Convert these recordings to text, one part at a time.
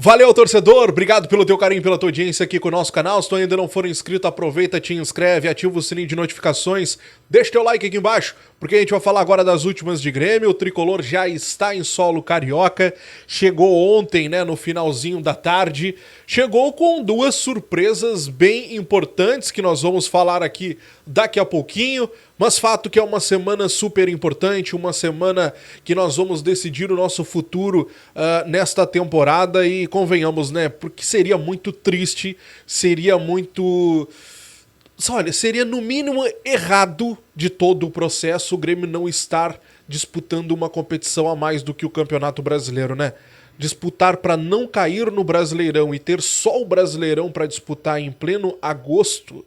Valeu, torcedor! Obrigado pelo teu carinho, pela tua audiência aqui com o nosso canal. Se tu ainda não for inscrito, aproveita, te inscreve, ativa o sininho de notificações, deixa teu like aqui embaixo, porque a gente vai falar agora das últimas de Grêmio. O Tricolor já está em solo carioca, chegou ontem, né, no finalzinho da tarde, chegou com duas surpresas bem importantes que nós vamos falar aqui daqui a pouquinho. Mas fato que é uma semana super importante, uma semana que nós vamos decidir o nosso futuro nesta temporada e convenhamos, né? Porque seria muito triste, seria muito... Olha, seria no mínimo errado de todo o processo o Grêmio não estar disputando uma competição a mais do que o Campeonato Brasileiro, né? Disputar para não cair no Brasileirão e ter só o Brasileirão para disputar em pleno agosto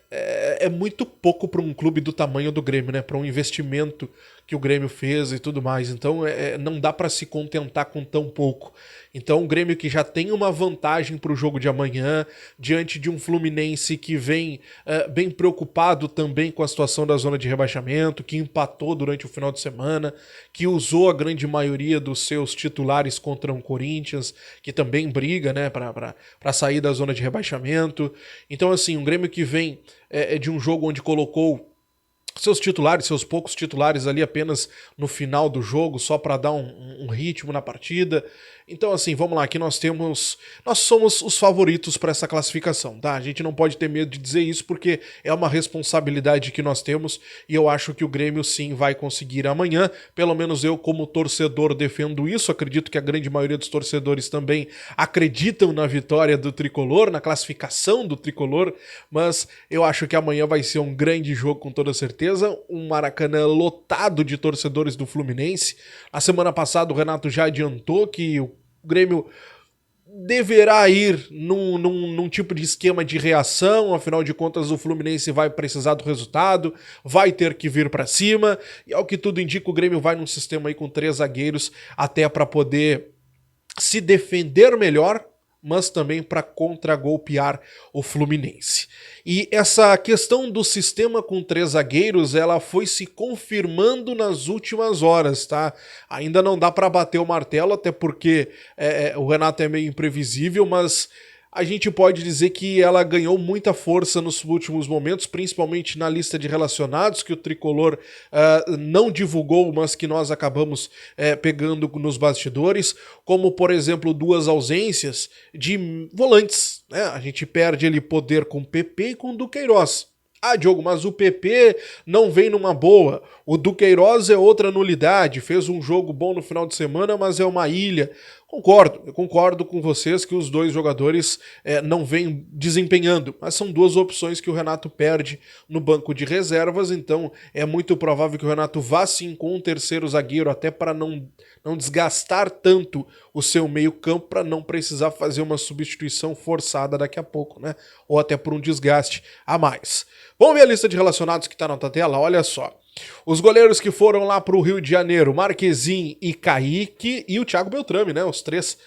é muito pouco para um clube do tamanho do Grêmio, né? Para um investimento que o Grêmio fez e tudo mais. Então não dá para se contentar com tão pouco. Então o Grêmio que já tem uma vantagem para o jogo de amanhã, diante de um Fluminense que vem bem preocupado também com a situação da zona de rebaixamento, que empatou durante o final de semana, que usou a grande maioria dos seus titulares contra um Corinthians, que também briga, né, para sair da zona de rebaixamento. Então assim, um Grêmio que vem de um jogo onde colocou seus titulares, seus poucos titulares ali apenas no final do jogo, só para dar um ritmo na partida. Então assim, vamos lá, aqui nós somos os favoritos para essa classificação, tá? A gente não pode ter medo de dizer isso porque é uma responsabilidade que nós temos e eu acho que o Grêmio sim vai conseguir amanhã, pelo menos eu como torcedor defendo isso, acredito que a grande maioria dos torcedores também acreditam na vitória do Tricolor, na classificação do Tricolor, mas eu acho que amanhã vai ser um grande jogo com toda certeza, um Maracanã lotado de torcedores do Fluminense. A semana passada o Renato já adiantou que o Grêmio deverá ir num tipo de esquema de reação, afinal de contas o Fluminense vai precisar do resultado, vai ter que vir para cima, e ao que tudo indica o Grêmio vai num sistema aí com 3 zagueiros, até para poder se defender melhor, mas também para contragolpear o Fluminense. E essa questão do sistema com 3 zagueiros, ela foi se confirmando nas últimas horas, tá? Ainda não dá para bater o martelo, até porque o Renato é meio imprevisível, mas a gente pode dizer que ela ganhou muita força nos últimos momentos, principalmente na lista de relacionados, que o Tricolor não divulgou, mas que nós acabamos pegando nos bastidores, como, por exemplo, 2 ausências de volantes, né? A gente perde ali poder com o PP e com o Duqueiroz. Ah, Diogo, mas o PP não vem numa boa. O Duqueiroz é outra nulidade. Fez um jogo bom no final de semana, mas é uma ilha. Eu concordo com vocês que os 2 jogadores não vêm desempenhando, mas são 2 opções que o Renato perde no banco de reservas, então é muito provável que o Renato vá sim com um terceiro zagueiro, até para não desgastar tanto o seu meio campo, para não precisar fazer uma substituição forçada daqui a pouco, né? Ou até por um desgaste a mais. Vamos ver a lista de relacionados que está na tua tela? Olha só. Os goleiros que foram lá para o Rio de Janeiro, Marquezin e Kaique, e o Thiago Beltrame, né? Os três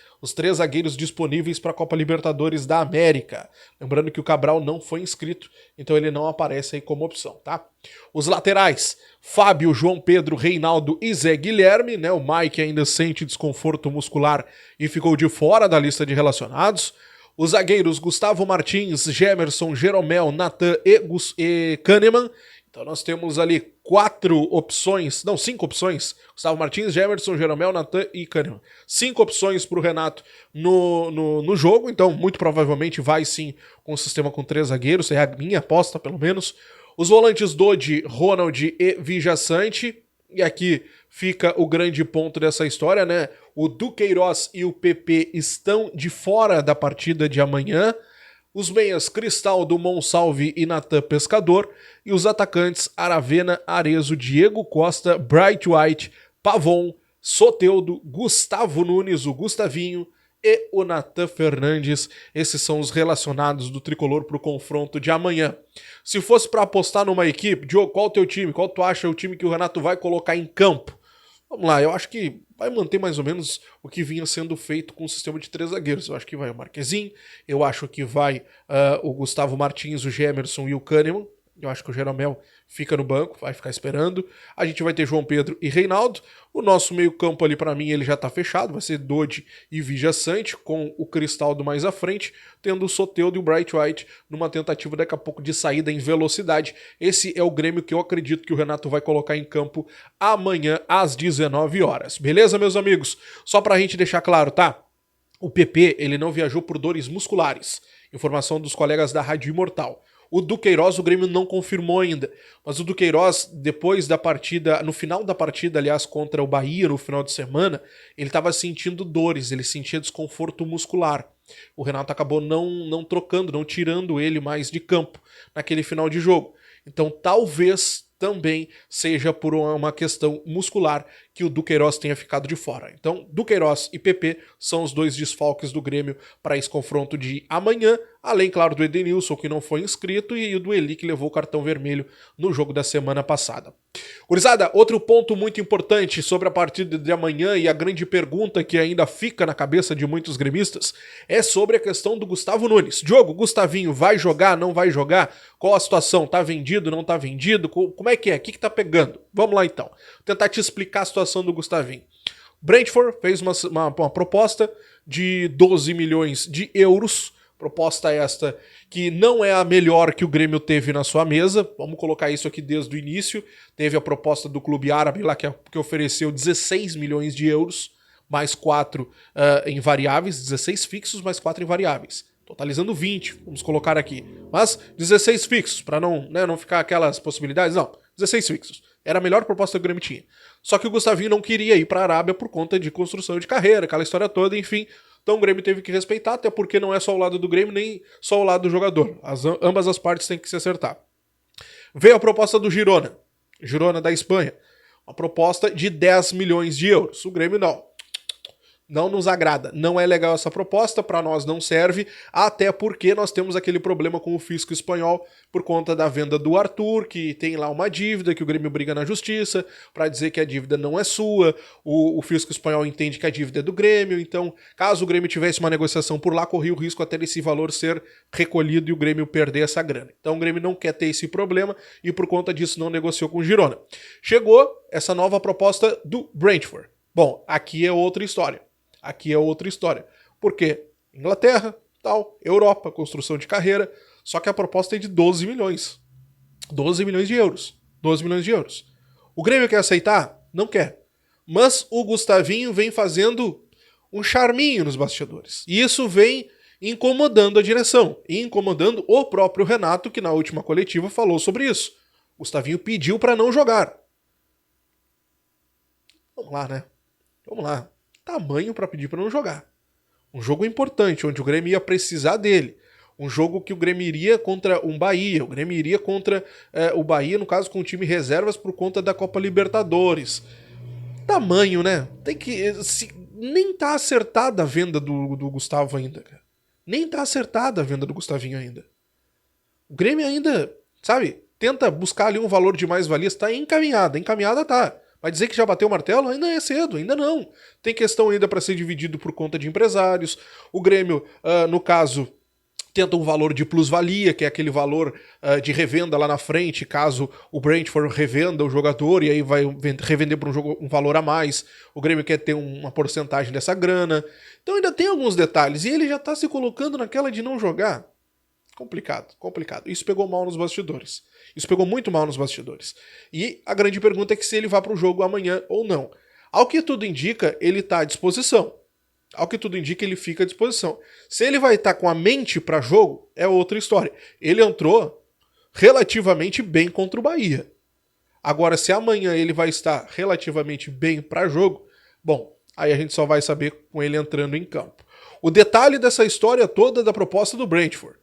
zagueiros disponíveis para a Copa Libertadores da América. Lembrando que o Cabral não foi inscrito, então ele não aparece aí como opção, tá? Os laterais, Fábio, João Pedro, Reinaldo e Zé Guilherme, né? O Mike ainda sente desconforto muscular e ficou de fora da lista de relacionados. Os zagueiros, Gustavo Martins, Gemerson, Jeromel, Natan e Kahneman. Então nós temos ali 5 opções, Gustavo Martins, Gemerson, Jeromel, Natan e Kahneman. 5 opções para o Renato no jogo, então muito provavelmente vai sim com o sistema com 3 zagueiros, é a minha aposta pelo menos. Os volantes Dodi, Ronald e Vijaçante, e aqui fica o grande ponto dessa história, né? O Duqueiroz e o PP estão de fora da partida de amanhã. Os meias Cristaldo, Monsalve e Natan Pescador. E os atacantes Aravena, Arezo, Diego Costa, Bright White, Pavon, Soteldo, Gustavo Nunes, o Gustavinho e o Natan Fernandes. Esses são os relacionados do Tricolor para o confronto de amanhã. Se fosse para apostar numa equipe, Diogo, qual o teu time? Qual tu acha o time que o Renato vai colocar em campo? Vamos lá, eu acho que vai manter mais ou menos o que vinha sendo feito com o sistema de 3 zagueiros. Eu acho que vai o Marquezin, eu acho que vai o Gustavo Martins, o Gemerson e o Kahneman. Eu acho que o Jeromel fica no banco, vai ficar esperando. A gente vai ter João Pedro e Reinaldo. O nosso meio-campo ali, para mim, ele já tá fechado. Vai ser Dodi e Vigia Sante, com o Cristaldo mais à frente, tendo o Soteldo e o Bright White numa tentativa daqui a pouco de saída em velocidade. Esse é o Grêmio que eu acredito que o Renato vai colocar em campo amanhã às 19 horas. Beleza, meus amigos? Só pra gente deixar claro, tá? O PP, ele não viajou por dores musculares. Informação dos colegas da Rádio Imortal. O Duqueiroz, o Grêmio não confirmou ainda, mas o Duqueiroz, depois da partida, no final da partida, aliás, contra o Bahia, no final de semana, ele estava sentindo dores, ele sentia desconforto muscular. O Renato acabou não trocando, não tirando ele mais de campo naquele final de jogo. Então, talvez também seja por uma questão muscular que o Duqueiroz tenha ficado de fora. Então, Duqueiroz e PP são os dois desfalques do Grêmio para esse confronto de amanhã, além, claro, do Edenilson, que não foi inscrito, e o do Eli, que levou o cartão vermelho no jogo da semana passada. Gurizada, outro ponto muito importante sobre a partida de amanhã e a grande pergunta que ainda fica na cabeça de muitos gremistas é sobre a questão do Gustavo Nunes. Diogo, Gustavinho vai jogar, não vai jogar? Qual a situação? Tá vendido, não tá vendido? Como é que é? O que tá pegando? Vamos lá então. Vou tentar te explicar a situação do Gustavinho. Brentford fez uma proposta de 12 milhões de euros. Proposta esta que não é a melhor que o Grêmio teve na sua mesa. Vamos colocar isso aqui desde o início. Teve a proposta do clube árabe lá que ofereceu 16 milhões de euros, mais 4 em variáveis, 16 fixos mais 4 em variáveis. Totalizando 20, vamos colocar aqui. Mas 16 fixos, para não ficar aquelas possibilidades. Não, 16 fixos. Era a melhor proposta que o Grêmio tinha. Só que o Gustavinho não queria ir para a Arábia por conta de construção de carreira, aquela história toda, enfim. Então o Grêmio teve que respeitar, até porque não é só o lado do Grêmio, nem só o lado do jogador. Ambas as partes têm que se acertar. Veio a proposta do Girona. Girona da Espanha. Uma proposta de 10 milhões de euros. O Grêmio não nos agrada. Não é legal essa proposta, para nós não serve, até porque nós temos aquele problema com o fisco espanhol por conta da venda do Arthur, que tem lá uma dívida, que o Grêmio briga na justiça para dizer que a dívida não é sua, o fisco espanhol entende que a dívida é do Grêmio, então caso o Grêmio tivesse uma negociação por lá, corria o risco até desse valor ser recolhido e o Grêmio perder essa grana. Então o Grêmio não quer ter esse problema e por conta disso não negociou com o Girona. Chegou essa nova proposta do Brentford. Bom, aqui é outra história. Aqui é outra história. Por quê? Inglaterra, tal, Europa, construção de carreira, só que a proposta é de 12 milhões. 12 milhões de euros. 12 milhões de euros. O Grêmio quer aceitar? Não quer. Mas o Gustavinho vem fazendo um charminho nos bastidores. E isso vem incomodando a direção. E incomodando o próprio Renato, que na última coletiva falou sobre isso. O Gustavinho pediu para não jogar. Vamos lá, né? Vamos lá. Tamanho para pedir para não jogar. Um jogo importante, onde o Grêmio ia precisar dele. Um jogo que o Grêmio iria contra um Bahia. O Grêmio iria contra o Bahia, no caso, com o time reservas por conta da Copa Libertadores. Tamanho, né? Tem que... nem tá acertada a venda do Gustavo ainda, cara. Nem tá acertada a venda do Gustavinho ainda. O Grêmio ainda, sabe, tenta buscar ali um valor de mais-valia. Está encaminhada. Encaminhada tá. Vai dizer que já bateu o martelo? Ainda é cedo, ainda não. Tem questão ainda para ser dividido por conta de empresários. O Grêmio, no caso, tenta um valor de plusvalia, que é aquele valor de revenda lá na frente, caso o Brentford revenda o jogador e aí vai revender por um valor a mais. O Grêmio quer ter uma porcentagem dessa grana. Então ainda tem alguns detalhes. E ele já tá se colocando naquela de não jogar. Complicado, complicado. Isso pegou mal nos bastidores. Isso pegou muito mal nos bastidores. E a grande pergunta é que se ele vai para o jogo amanhã ou não. Ao que tudo indica, ele está à disposição. Ao que tudo indica, ele fica à disposição. Se ele vai estar com a mente para jogo, é outra história. Ele entrou relativamente bem contra o Bahia. Agora, se amanhã ele vai estar relativamente bem para jogo, bom, aí a gente só vai saber com ele entrando em campo. O detalhe dessa história toda é da proposta do Brentford.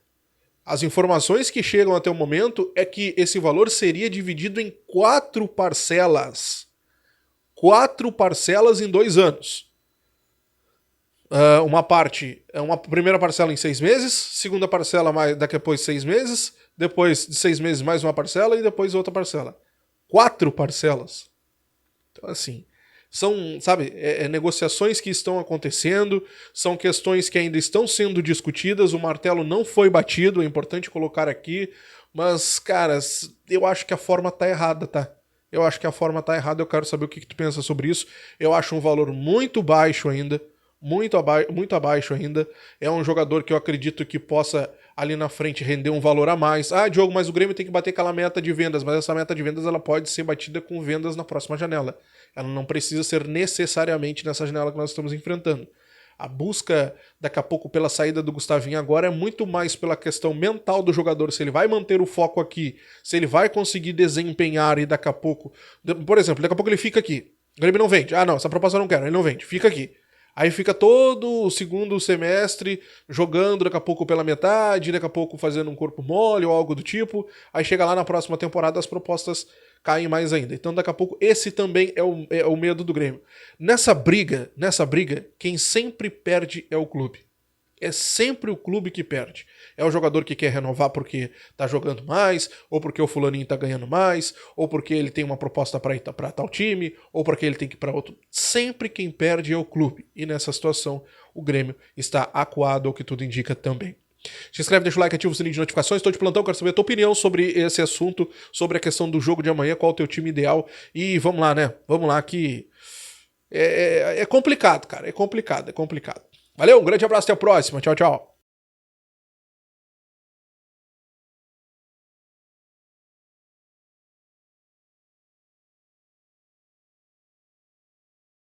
As informações que chegam até o momento é que esse valor seria dividido em 4 parcelas. 4 parcelas em 2 anos. Uma primeira parcela em 6 meses, segunda parcela daqui a depois 6 meses, depois de 6 meses mais uma parcela e depois outra parcela. 4 parcelas. Então assim, são, sabe, negociações que estão acontecendo, são questões que ainda estão sendo discutidas, o martelo não foi batido, é importante colocar aqui, Mas, cara, eu acho que a forma tá errada, tá? Eu acho que a forma tá errada, eu quero saber o que tu pensa sobre isso. Eu acho um valor muito baixo ainda, muito abaixo ainda. É um jogador que eu acredito que possa ali na frente render um valor a mais. Ah, Diogo, mas o Grêmio tem que bater aquela meta de vendas, mas essa meta de vendas ela pode ser batida com vendas na próxima janela. Ela não precisa ser necessariamente nessa janela que nós estamos enfrentando. A busca, daqui a pouco, pela saída do Gustavinho agora é muito mais pela questão mental do jogador, se ele vai manter o foco aqui, se ele vai conseguir desempenhar e daqui a pouco... Por exemplo, daqui a pouco ele fica aqui. O Grêmio não vende. Ah, não, essa proposta eu não quero, ele não vende. Fica aqui. Aí fica todo o segundo semestre jogando daqui a pouco pela metade, daqui a pouco fazendo um corpo mole ou algo do tipo. Aí chega lá na próxima temporada as propostas caem mais ainda. Então daqui a pouco esse também é o medo do Grêmio. Nessa briga, quem sempre perde é o clube. É sempre o clube que perde. É o jogador que quer renovar porque tá jogando mais, ou porque o fulaninho tá ganhando mais, ou porque ele tem uma proposta para ir para tal time, ou porque ele tem que ir para outro. Sempre quem perde é o clube. E nessa situação, o Grêmio está acuado, ao que tudo indica também. Se inscreve, deixa o like, ativa o sininho de notificações. Estou de plantão, quero saber a tua opinião sobre esse assunto, sobre a questão do jogo de amanhã, qual é o teu time ideal. E vamos lá, né? Vamos lá que é complicado, cara. É complicado. Valeu, um grande abraço, até a próxima. Tchau, tchau.